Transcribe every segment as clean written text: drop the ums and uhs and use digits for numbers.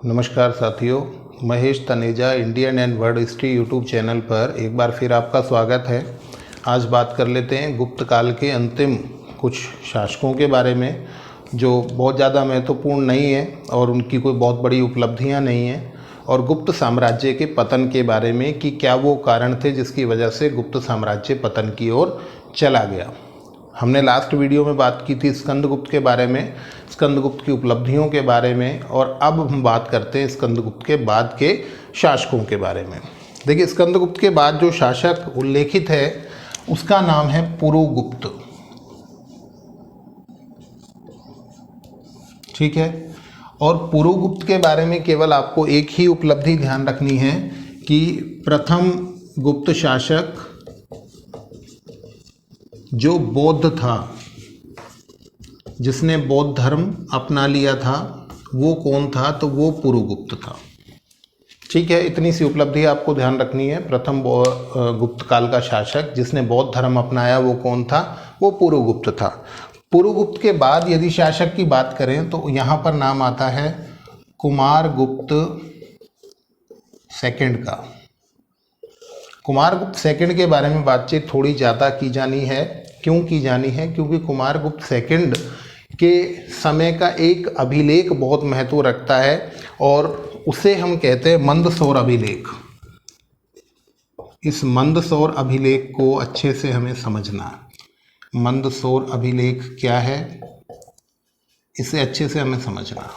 नमस्कार साथियों, Mahesh Taneja Indian and world history YouTube channel पर एक बार फिर आपका स्वागत है। आज बात कर लेते हैं गुप्त काल के अंतिम कुछ शासकों के बारे में जो बहुत ज़्यादा महत्वपूर्ण नहीं है और उनकी कोई बहुत बड़ी उपलब्धियां नहीं हैं, और गुप्त साम्राज्य के पतन के बारे में कि क्या वो कारण थे जिसकी वजह से गुप्त साम्राज्य पतन की ओर चला गया। हमने लास्ट वीडियो में बात की थी स्कंदगुप्त के बारे में, स्कंदगुप्त की उपलब्धियों के बारे में, और अब हम बात करते हैं स्कंदगुप्त के बाद के शासकों के बारे में। देखिए, स्कंदगुप्त के बाद जो शासक उल्लेखित है उसका नाम है पुरुगुप्त। ठीक है, और पुरुगुप्त के बारे में केवल आपको एक ही उपलब्धि ध्यान रखनी है कि प्रथम गुप्त शासक जो बौद्ध था, जिसने बौद्ध धर्म अपना लिया था, वो कौन था? तो वो पुरुगुप्त था। ठीक है, इतनी सी उपलब्धि आपको ध्यान रखनी है। प्रथम गुप्त काल का शासक जिसने बौद्ध धर्म अपनाया वो कौन था? वो पुरुगुप्त था। पुरुगुप्त के बाद यदि शासक की बात करें तो यहाँ पर नाम आता है कुमारगुप्त सेकंड का। कुमारगुप्त सेकंड के बारे में बातचीत थोड़ी ज़्यादा की जानी है। क्यों की जानी है? क्योंकि कुमारगुप्त सेकंड के समय का एक अभिलेख बहुत महत्व रखता है और उसे हम कहते हैं मंदसौर अभिलेख। इस मंदसौर अभिलेख को अच्छे से हमें समझना है। मंदसौर अभिलेख क्या है, इसे अच्छे से हमें समझना।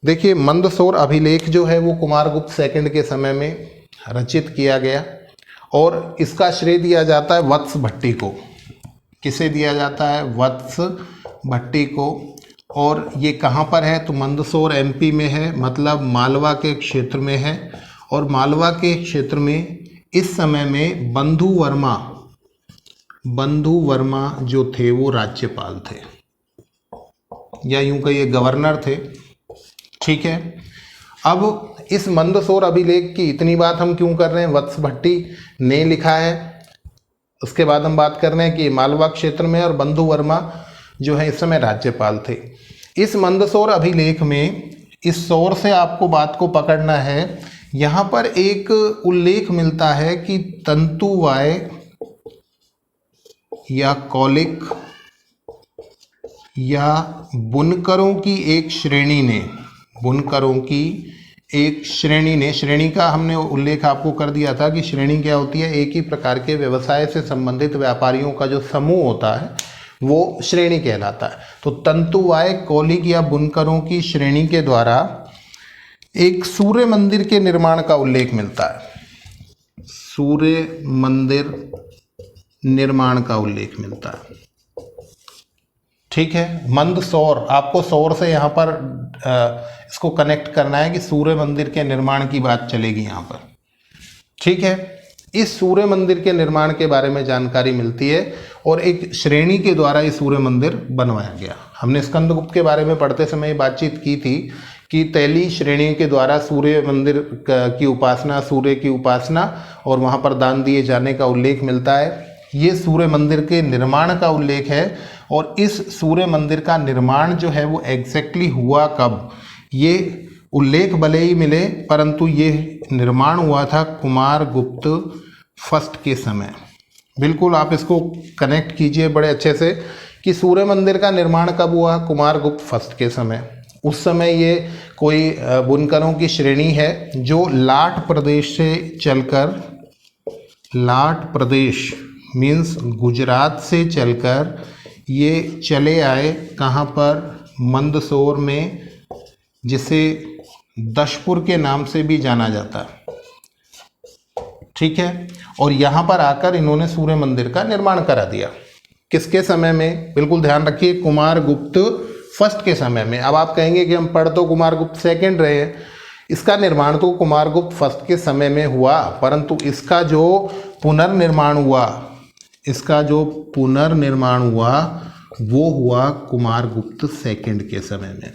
देखिए, मंदसौर अभिलेख जो है वो कुमारगुप्त सेकंड के समय में रचित किया गया और इसका श्रेय दिया जाता है वत्स भट्टी को। किसे दिया जाता है? वत्स भट्टी को। और ये कहाँ पर है? तो मंदसौर एमपी में है, मतलब मालवा के क्षेत्र में है। और मालवा के क्षेत्र में इस समय में बंधु वर्मा जो थे वो राज्यपाल थे, या यूं कहिए गवर्नर थे। ठीक है, अब इस मंदसौर अभिलेख की इतनी बात हम क्यों कर रहे हैं? वत्स भट्टी ने लिखा है। उसके बाद हम बात कर रहे हैं कि मालवा क्षेत्र में और बंधु वर्मा जो है इस समय राज्यपाल थे। इस मंदसौर अभिलेख में, इस सौर से आपको बात को पकड़ना है। यहाँ पर एक उल्लेख मिलता है कि तंतुवाय या कौलिक या बुनकरों की एक श्रेणी ने, श्रेणी का हमने उल्लेख आपको कर दिया था कि श्रेणी क्या होती है? एक ही प्रकार के व्यवसाय से संबंधित व्यापारियों का जो समूह होता है वो श्रेणी कहलाता है। तो तंतुवाय कौलिक या बुनकरों की श्रेणी के द्वारा एक सूर्य मंदिर के निर्माण का उल्लेख मिलता है। सूर्य मंदिर निर्माण का उल्लेख मिलता है। ठीक है, मंदसौर, आपको सौर से यहाँ पर इसको कनेक्ट करना है कि सूर्य मंदिर के निर्माण की बात चलेगी यहाँ पर। ठीक है, इस सूर्य मंदिर के निर्माण के बारे में जानकारी मिलती है और एक श्रेणी के द्वारा ये सूर्य मंदिर बनवाया गया। हमने स्कंदगुप्त के बारे में पढ़ते समय बातचीत की थी कि तैली श्रेणी के द्वारा सूर्य मंदिर की उपासना, सूर्य की उपासना और वहाँ पर दान दिए जाने का उल्लेख मिलता है। ये सूर्य मंदिर के निर्माण का उल्लेख है। और इस सूर्य मंदिर का निर्माण जो है वो एग्जैक्टली हुआ कब, ये उल्लेख भले ही मिले, परंतु ये निर्माण हुआ था कुमारगुप्त फर्स्ट के समय। बिल्कुल आप इसको कनेक्ट कीजिए बड़े अच्छे से कि सूर्य मंदिर का निर्माण कब हुआ? कुमारगुप्त फर्स्ट के समय। उस समय ये कोई बुनकरों की श्रेणी है जो लाट प्रदेश से चलकर, लाट प्रदेश मीन्स गुजरात से चलकर ये चले आए कहाँ पर? मंदसौर में, जिसे दशपुर के नाम से भी जाना जाता है। ठीक है, और यहाँ पर आकर इन्होंने सूर्य मंदिर का निर्माण करा दिया। किसके समय में? बिल्कुल ध्यान रखिए, कुमारगुप्त फर्स्ट के समय में। अब आप कहेंगे कि हम पढ़ तो कुमारगुप्त सेकंड रहे हैं, इसका निर्माण तो कुमारगुप्त फर्स्ट के समय में हुआ, परंतु इसका जो पुनर्निर्माण हुआ वो हुआ कुमारगुप्त सेकंड के समय में।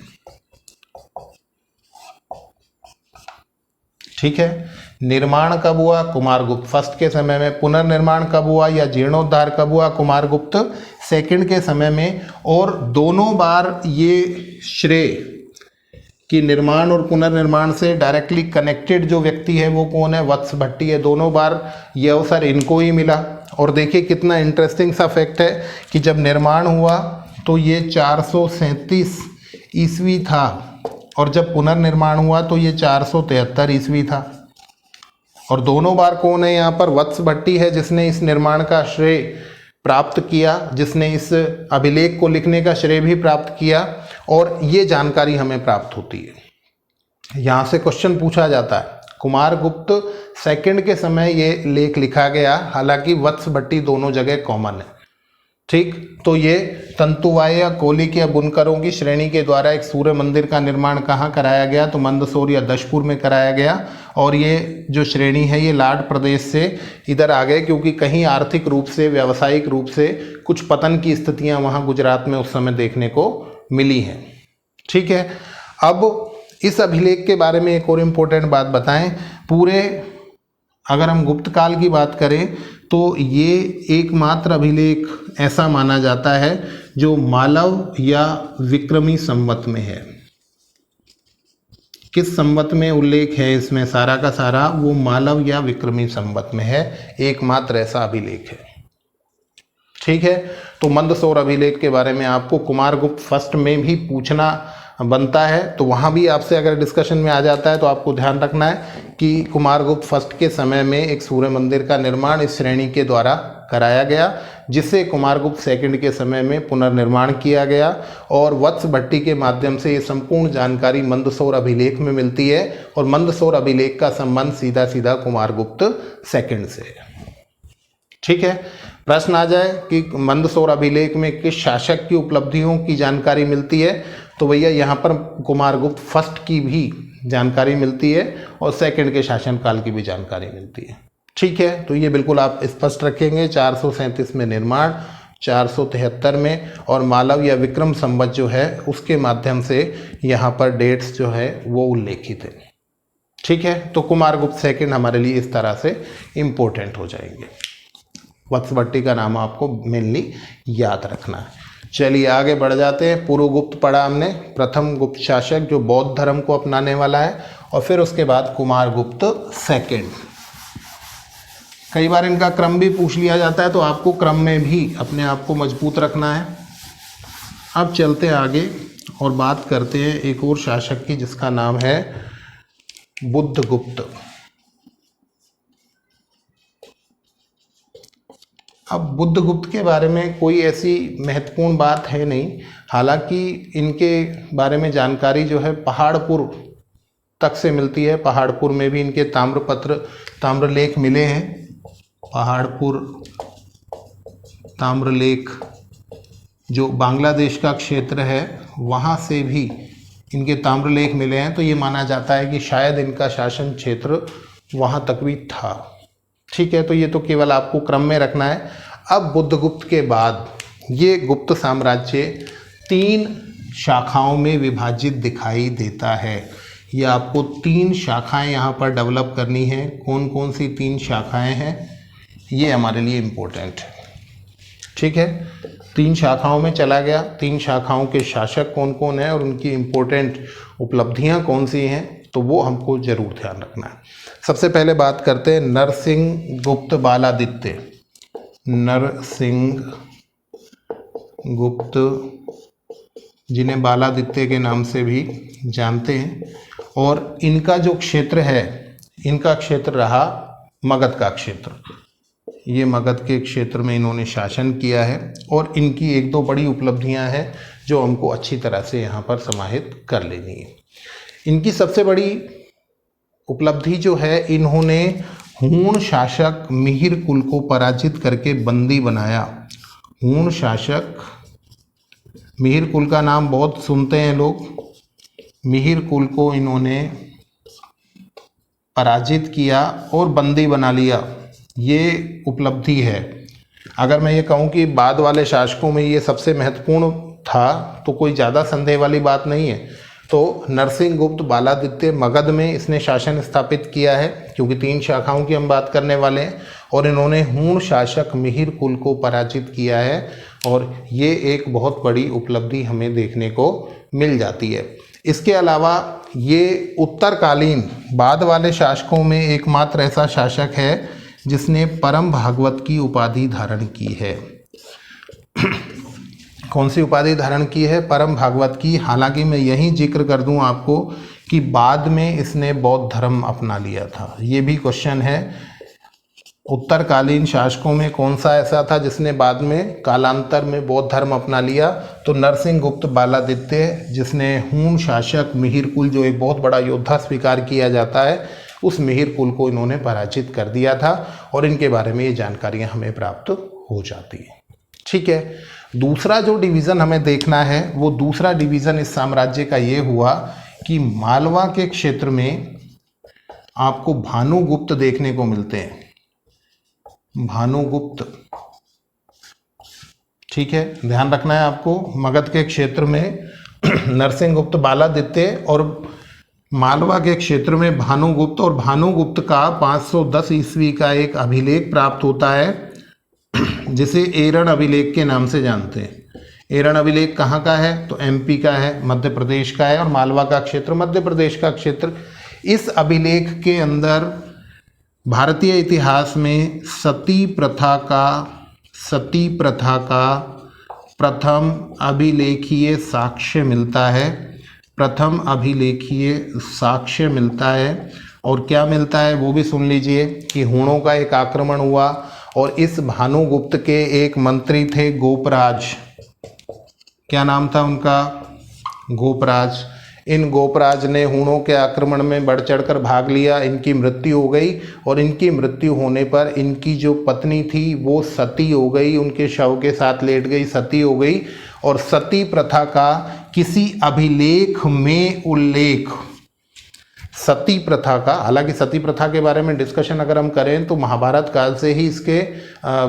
ठीक है, निर्माण कब हुआ? कुमारगुप्त फर्स्ट के समय में। पुनर्निर्माण कब हुआ या जीर्णोद्धार कब हुआ? कुमारगुप्त सेकंड के समय में। और दोनों बार ये श्रेय कि निर्माण और पुनर्निर्माण से डायरेक्टली कनेक्टेड जो व्यक्ति है वो कौन है, वत्स भट्टी है। दोनों बार ये अवसर इनको ही मिला। और देखिए कितना इंटरेस्टिंग सा फैक्ट है कि जब निर्माण हुआ तो ये 437 ईस्वी था और जब पुनर्निर्माण हुआ तो ये 473 ईस्वी था। और दोनों बार कौन है यहाँ पर, वत्स भट्टी है जिसने इस निर्माण का श्रेय प्राप्त किया, जिसने इस अभिलेख को लिखने का श्रेय भी प्राप्त किया और ये जानकारी हमें प्राप्त होती है। यहाँ से क्वेश्चन पूछा जाता है, कुमारगुप्त सेकंड के समय ये लेख लिखा गया, हालांकि वत्स भट्टी दोनों जगह कॉमन है। ठीक, तो ये तंतुवाय या कोलिक या बुनकरों की श्रेणी के द्वारा एक सूर्य मंदिर का निर्माण कहाँ कराया गया, तो मंदसौर या दशपुर में कराया गया। और ये जो श्रेणी है ये लाट प्रदेश से इधर आ गए क्योंकि कहीं आर्थिक रूप से, व्यावसायिक रूप से कुछ पतन की स्थितियां वहाँ गुजरात में उस समय देखने को मिली हैं। ठीक है, अब इस अभिलेख के बारे में एक और इम्पोर्टेंट बात बताएं। पूरे अगर हम गुप्त काल की बात करें तो ये एकमात्र अभिलेख ऐसा माना जाता है जो मालव या विक्रमी संवत में है। किस संवत में उल्लेख है इसमें सारा का सारा, वो मालव या विक्रमी संवत में है, एकमात्र ऐसा अभिलेख है। ठीक है, तो मंदसौर अभिलेख के बारे में आपको कुमारगुप्त फर्स्ट में भी पूछना बनता है, तो वहाँ भी आपसे अगर डिस्कशन में आ जाता है तो आपको ध्यान रखना है कि कुमारगुप्त फर्स्ट के समय में एक सूर्य मंदिर का निर्माण इस श्रेणी के द्वारा कराया गया, जिसे कुमारगुप्त सेकंड के समय में पुनर्निर्माण किया गया। और वत्स भट्टी के माध्यम से ये संपूर्ण जानकारी मंदसौर अभिलेख में मिलती है और मंदसौर अभिलेख का संबंध सीधा सीधा कुमारगुप्त सेकंड से है। ठीक है, प्रश्न आ जाए कि मंदसौर अभिलेख में किस शासक की उपलब्धियों की जानकारी मिलती है, तो भैया यहाँ पर कुमारगुप्त फर्स्ट की भी जानकारी मिलती है और सेकंड के शासनकाल की भी जानकारी मिलती है। ठीक है, तो ये बिल्कुल आप स्पष्ट रखेंगे। 437 में निर्माण, 473 में और मालव या विक्रम संवत जो है उसके माध्यम से यहाँ पर डेट्स जो है वो उल्लेखित है। ठीक है, तो कुमारगुप्त सेकंड हमारे लिए इस तरह से इम्पोर्टेंट हो जाएंगे। वत्स भट्टी का नाम आपको मेनली याद रखना है। चलिए आगे बढ़ जाते हैं। पूर्व गुप्त पढ़ा हमने, प्रथम गुप्त शासक जो बौद्ध धर्म को अपनाने वाला है, और फिर उसके बाद कुमारगुप्त सेकंड। कई बार इनका क्रम भी पूछ लिया जाता है, तो आपको क्रम में भी अपने आप को मजबूत रखना है। अब चलते हैं आगे और बात करते हैं एक और शासक की जिसका नाम है बुद्धगुप्त। अब बुद्धगुप्त के बारे में कोई ऐसी महत्वपूर्ण बात है नहीं, हालांकि इनके बारे में जानकारी जो है पहाड़पुर तक से मिलती है। पहाड़पुर में भी इनके ताम्रपत्र, ताम्रलेख मिले हैं। पहाड़पुर ताम्रलेख जो बांग्लादेश का क्षेत्र है वहाँ से भी इनके ताम्रलेख मिले हैं, तो ये माना जाता है कि शायद इनका शासन क्षेत्र वहाँ तक भी था। ठीक है, तो ये तो केवल आपको क्रम में रखना है। अब बुद्धगुप्त के बाद ये गुप्त साम्राज्य 3 शाखाओं में विभाजित दिखाई देता है। ये आपको 3 शाखाएं यहाँ पर डेवलप करनी है। कौन कौन सी 3 शाखाएं हैं ये हमारे लिए इम्पोर्टेंट है। ठीक है, 3 शाखाओं में चला गया। 3 शाखाओं के शासक कौन कौन है और उनकी इम्पोर्टेंट उपलब्धियाँ कौन सी हैं, तो वो हमको जरूर ध्यान रखना है। सबसे पहले बात करते हैं नरसिंह गुप्त बालादित्य। नरसिंह गुप्त, जिन्हें बालादित्य के नाम से भी जानते हैं, और इनका जो क्षेत्र है, इनका क्षेत्र रहा मगध का क्षेत्र। ये मगध के क्षेत्र में इन्होंने शासन किया है और इनकी 1-2 बड़ी उपलब्धियां हैं जो हमको अच्छी तरह से यहाँ पर समाहित कर लेनी है। इनकी सबसे बड़ी उपलब्धि जो है, इन्होंने हूण शासक मिहिर कुल को पराजित करके बंदी बनाया। हूण शासक मिहिर कुल का नाम बहुत सुनते हैं लोग। मिहिर कुल को इन्होंने पराजित किया और बंदी बना लिया, ये उपलब्धि है। अगर मैं ये कहूँ कि बाद वाले शासकों में ये सबसे महत्वपूर्ण था तो कोई ज़्यादा संदेह वाली बात नहीं है। तो नरसिंह गुप्त बालादित्य मगध में इसने शासन स्थापित किया है, क्योंकि 3 शाखाओं की हम बात करने वाले हैं, और इन्होंने हूण शासक मिहिर कुल को पराजित किया है और ये एक बहुत बड़ी उपलब्धि हमें देखने को मिल जाती है। इसके अलावा ये उत्तरकालीन बाद वाले शासकों में एकमात्र ऐसा शासक है जिसने परम भागवत की उपाधि धारण की है। कौन सी उपाधि धारण की है? परम भागवत की। हालांकि मैं यही जिक्र कर दूं आपको कि बाद में इसने बौद्ध धर्म अपना लिया था। ये भी क्वेश्चन है, उत्तरकालीन शासकों में कौन सा ऐसा था जिसने बाद में कालांतर में बौद्ध धर्म अपना लिया? तो नरसिंह गुप्त बालादित्य, जिसने हूण शासक मिहिर कुल, जो एक बहुत बड़ा योद्धा स्वीकार किया जाता है, उस मिहिर कुल को इन्होंने पराजित कर दिया था और इनके बारे में ये जानकारियां हमें प्राप्त हो जाती है। ठीक है, दूसरा जो डिवीज़न हमें देखना है, वो दूसरा डिवीज़न इस साम्राज्य का ये हुआ कि मालवा के क्षेत्र में आपको भानुगुप्त देखने को मिलते हैं। भानुगुप्त, ठीक है, ध्यान रखना है आपको। मगध के क्षेत्र में नरसिंह गुप्त बालादित्य और मालवा के क्षेत्र में भानुगुप्त, और भानुगुप्त का 510 ईस्वी का एक अभिलेख प्राप्त होता है जिसे एरण अभिलेख के नाम से जानते हैं। एरण अभिलेख कहाँ का है? तो एमपी का है, मध्य प्रदेश का है, और मालवा का क्षेत्र मध्य प्रदेश का क्षेत्र। इस अभिलेख के अंदर भारतीय इतिहास में सती प्रथा का प्रथम अभिलेखीय साक्ष्य मिलता है। प्रथम अभिलेखीय साक्ष्य मिलता है, और क्या मिलता है वो भी सुन लीजिए कि हूणों का एक आक्रमण हुआ और इस भानुगुप्त के एक मंत्री थे गोपराज। क्या नाम था उनका? गोपराज। इन गोपराज ने हूणों के आक्रमण में बढ़ चढ़कर भाग लिया, इनकी मृत्यु हो गई, और इनकी मृत्यु होने पर इनकी जो पत्नी थी वो सती हो गई, उनके शव के साथ लेट गई, सती हो गई। और सती प्रथा का किसी अभिलेख में उल्लेख, सती प्रथा का, हालांकि सती प्रथा के बारे में डिस्कशन अगर हम करें तो महाभारत काल से ही इसके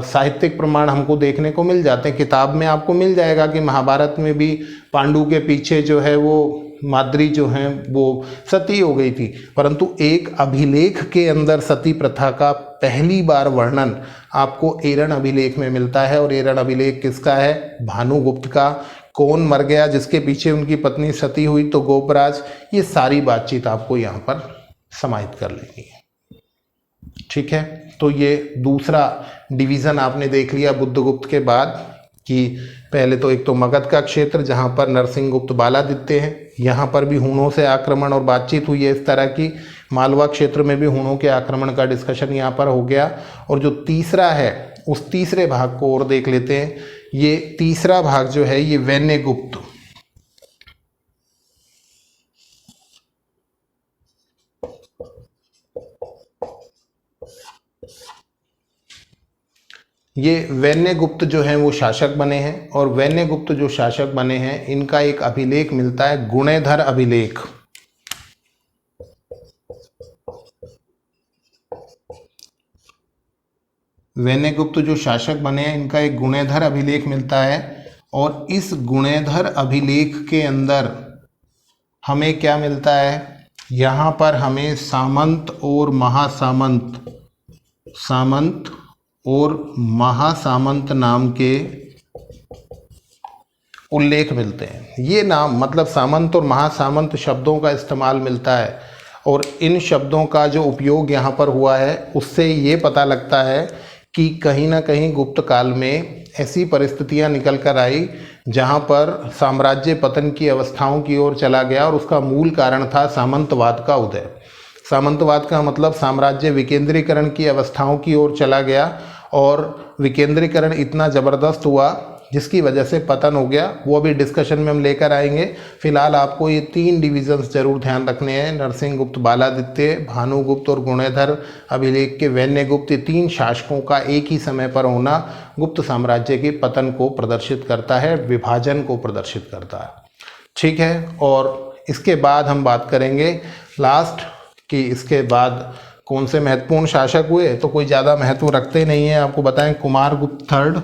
साहित्यिक प्रमाण हमको देखने को मिल जाते हैं। किताब में आपको मिल जाएगा कि महाभारत में भी पांडु के पीछे जो है वो माद्री जो हैं वो सती हो गई थी, परंतु एक अभिलेख के अंदर सती प्रथा का पहली बार वर्णन आपको एरण अभिलेख में मिलता है। और एरण अभिलेख किसका है? भानुगुप्त का। कौन मर गया जिसके पीछे उनकी पत्नी सती हुई? तो गोपराज। ये सारी बातचीत आपको यहाँ पर समाहित कर लेनी है। ठीक है, तो ये दूसरा डिवीज़न आपने देख लिया बुद्धगुप्त के बाद कि पहले तो एक तो मगध का क्षेत्र जहाँ पर नरसिंह गुप्त बालादित्य हैं, यहाँ पर भी हूणों से आक्रमण और बातचीत हुई है इस तरह की। मालवा क्षेत्र में भी हूणों के आक्रमण का डिस्कशन यहाँ पर हो गया। और जो तीसरा है उस तीसरे भाग को और देख लेते हैं। ये तीसरा भाग जो है ये वैन्यगुप्त। ये वैन्यगुप्त जो हैं वो शासक बने हैं, और वैन्यगुप्त जो शासक बने हैं इनका एक अभिलेख मिलता है, गुणेधर अभिलेख। वैन्यगुप्त जो शासक बने हैं इनका एक गुणेधर अभिलेख मिलता है, और इस गुणेधर अभिलेख के अंदर हमें क्या मिलता है? यहाँ पर हमें सामंत और महासामंत, सामंत और महासामंत नाम के उल्लेख मिलते हैं। ये नाम मतलब सामंत और महासामंत शब्दों का इस्तेमाल मिलता है, और इन शब्दों का जो उपयोग यहाँ पर हुआ है उससे ये पता लगता है कि कहीं ना कहीं गुप्त काल में ऐसी परिस्थितियाँ निकल कर आई जहाँ पर साम्राज्य पतन की अवस्थाओं की ओर चला गया, और उसका मूल कारण था सामंतवाद का उदय। सामंतवाद का मतलब साम्राज्य विकेंद्रीकरण की अवस्थाओं की ओर चला गया, और विकेंद्रीकरण इतना ज़बरदस्त हुआ जिसकी वजह से पतन हो गया। वो अभी डिस्कशन में हम लेकर आएंगे। फिलहाल आपको ये तीन डिविजन्स जरूर ध्यान रखने हैं, नरसिंह गुप्त बालादित्य, भानुगुप्त और गुणेधर अभिलेख के वैन्यगुप्त। ये तीन शासकों का एक ही समय पर होना गुप्त साम्राज्य के पतन को प्रदर्शित करता है, विभाजन को प्रदर्शित करता है। ठीक है, और इसके बाद हम बात करेंगे लास्ट कि इसके बाद कौन से महत्वपूर्ण शासक हुए। तो कोई ज़्यादा महत्व रखते नहीं हैं, आपको बताएं कुमारगुप्त थर्ड,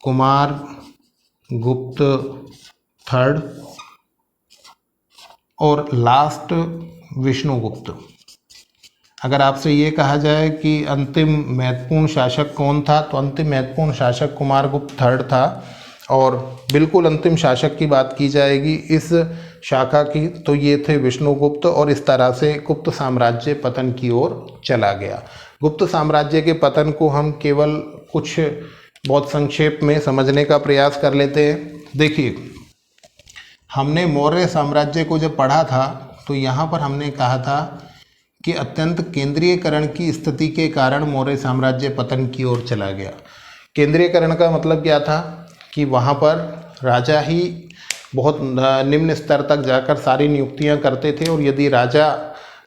कुमारगुप्त थर्ड, और लास्ट विष्णुगुप्त। अगर आपसे ये कहा जाए कि अंतिम महत्वपूर्ण शासक कौन था, तो अंतिम महत्वपूर्ण शासक कुमारगुप्त थर्ड था। और बिल्कुल अंतिम शासक की बात की जाएगी इस शाखा की, तो ये थे विष्णुगुप्त। और इस तरह से गुप्त साम्राज्य पतन की ओर चला गया। गुप्त साम्राज्य के पतन को हम केवल कुछ बहुत संक्षेप में समझने का प्रयास कर लेते हैं। देखिए, हमने मौर्य साम्राज्य को जब पढ़ा था तो यहाँ पर हमने कहा था कि अत्यंत केंद्रीयकरण की स्थिति के कारण मौर्य साम्राज्य पतन की ओर चला गया। केंद्रीयकरण का मतलब क्या था कि वहाँ पर राजा ही बहुत निम्न स्तर तक जाकर सारी नियुक्तियाँ करते थे, और यदि राजा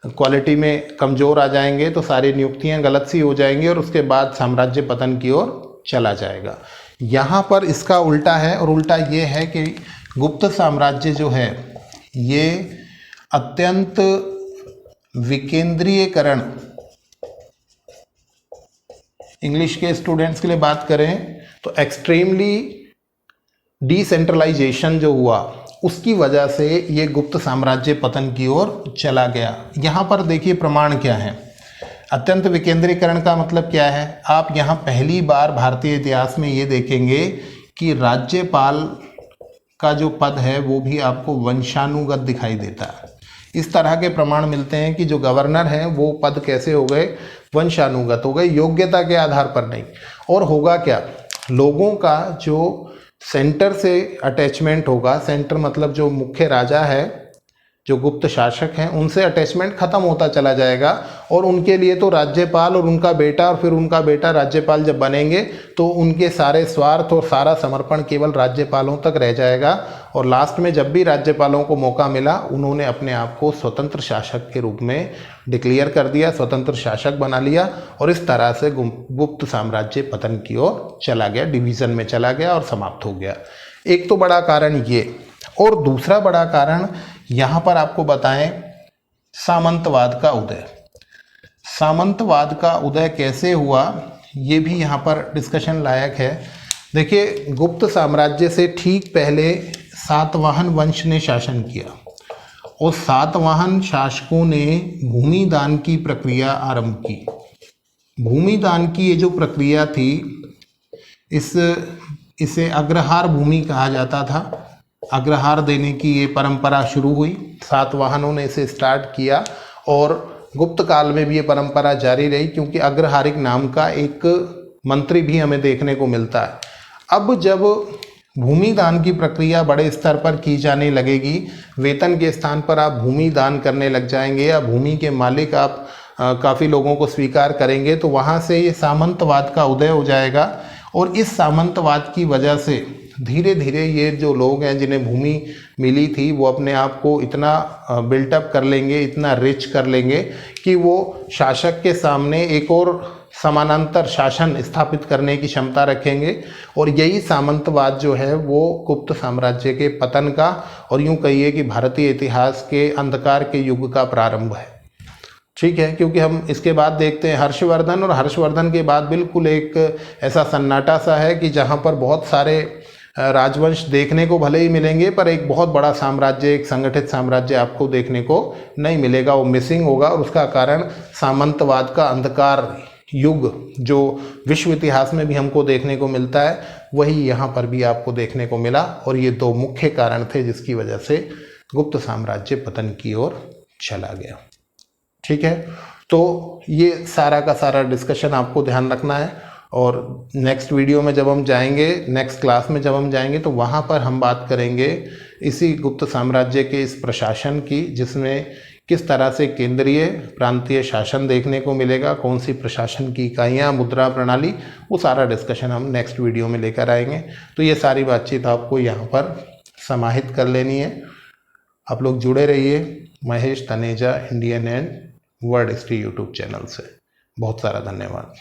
क्वालिटी में कमज़ोर आ जाएंगे तो सारी नियुक्तियाँ गलत सी हो जाएंगी और उसके बाद साम्राज्य पतन की ओर चला जाएगा। यहाँ पर इसका उल्टा है, और उल्टा ये है कि गुप्त साम्राज्य जो है ये अत्यंत विकेंद्रीयकरण, इंग्लिश के स्टूडेंट्स के लिए बात करें तो एक्सट्रीमली डिसेंट्रलाइजेशन जो हुआ, उसकी वजह से ये गुप्त साम्राज्य पतन की ओर चला गया। यहाँ पर देखिए प्रमाण क्या है। अत्यंत विकेंद्रीकरण का मतलब क्या है? आप यहाँ पहली बार भारतीय इतिहास में ये देखेंगे कि राज्यपाल का जो पद है वो भी आपको वंशानुगत दिखाई देता है। इस तरह के प्रमाण मिलते हैं कि जो गवर्नर हैं वो पद कैसे हो गए, वंशानुगत हो गए, योग्यता के आधार पर नहीं। और होगा क्या, लोगों का जो सेंटर से अटैचमेंट होगा, सेंटर मतलब जो मुख्य राजा है, जो गुप्त शासक हैं, उनसे अटैचमेंट खत्म होता चला जाएगा। और उनके लिए तो राज्यपाल और उनका बेटा और फिर उनका बेटा राज्यपाल जब बनेंगे तो उनके सारे स्वार्थ और सारा समर्पण केवल राज्यपालों तक रह जाएगा। और लास्ट में जब भी राज्यपालों को मौका मिला, उन्होंने अपने आप को स्वतंत्र शासक के रूप में डिक्लेयर कर दिया, स्वतंत्र शासक बना लिया। और इस तरह से गुप्त साम्राज्य पतन की ओर चला गया, डिवीज़न में चला गया और समाप्त हो गया। एक तो बड़ा कारण ये, और दूसरा बड़ा कारण यहाँ पर आपको बताएं, सामंतवाद का उदय। सामंतवाद का उदय कैसे हुआ, ये भी यहाँ पर डिस्कशन लायक है। देखिए, गुप्त साम्राज्य से ठीक पहले सातवाहन वंश ने शासन किया, और सातवाहन शासकों ने भूमि दान की प्रक्रिया आरंभ की। भूमि दान की ये जो प्रक्रिया थी, इसे अग्रहार भूमि कहा जाता था। अग्रहार देने की ये परंपरा शुरू हुई, सातवाहनों ने इसे स्टार्ट किया, और गुप्त काल में भी ये परंपरा जारी रही, क्योंकि अग्रहारिक नाम का एक मंत्री भी हमें देखने को मिलता है। अब जब भूमि दान की प्रक्रिया बड़े स्तर पर की जाने लगेगी, वेतन के स्थान पर आप भूमि दान करने लग जाएंगे या भूमि के मालिक आप काफ़ी लोगों को स्वीकार करेंगे, तो वहाँ से ये सामंतवाद का उदय हो जाएगा। और इस सामंतवाद की वजह से धीरे धीरे ये जो लोग हैं जिन्हें भूमि मिली थी, वो अपने आप को इतना बिल्टअप कर लेंगे, इतना रिच कर लेंगे कि वो शासक के सामने एक और समानांतर शासन स्थापित करने की क्षमता रखेंगे। और यही सामंतवाद जो है वो गुप्त साम्राज्य के पतन का, और यूँ कहिए कि भारतीय इतिहास के अंधकार के युग का प्रारंभ है। ठीक है, क्योंकि हम इसके बाद देखते हैं हर्षवर्धन, और हर्षवर्धन के बाद बिल्कुल एक ऐसा सन्नाटा सा है कि जहाँ पर बहुत सारे राजवंश देखने को भले ही मिलेंगे, पर एक बहुत बड़ा साम्राज्य, एक संगठित साम्राज्य आपको देखने को नहीं मिलेगा, वो मिसिंग होगा। और उसका कारण सामंतवाद का अंधकार युग जो विश्व इतिहास में भी हमको देखने को मिलता है, वही यहाँ पर भी आपको देखने को मिला। और ये दो मुख्य कारण थे जिसकी वजह से गुप्त साम्राज्य पतन की ओर चला गया। ठीक है, तो ये सारा का सारा डिस्कशन आपको ध्यान रखना है। और नेक्स्ट वीडियो में जब हम जाएंगे, नेक्स्ट क्लास में जब हम जाएंगे, तो वहाँ पर हम बात करेंगे इसी गुप्त साम्राज्य के इस प्रशासन की, जिसमें किस तरह से केंद्रीय प्रांतीय शासन देखने को मिलेगा, कौन सी प्रशासन की इकाइयाँ, मुद्रा प्रणाली, वो सारा डिस्कशन हम नेक्स्ट वीडियो में लेकर आएंगे। तो ये सारी बातचीत आपको यहाँ पर समाहित कर लेनी है। आप लोग जुड़े रहिए Mahesh Taneja Indian and world history YouTube channel से। बहुत सारा धन्यवाद।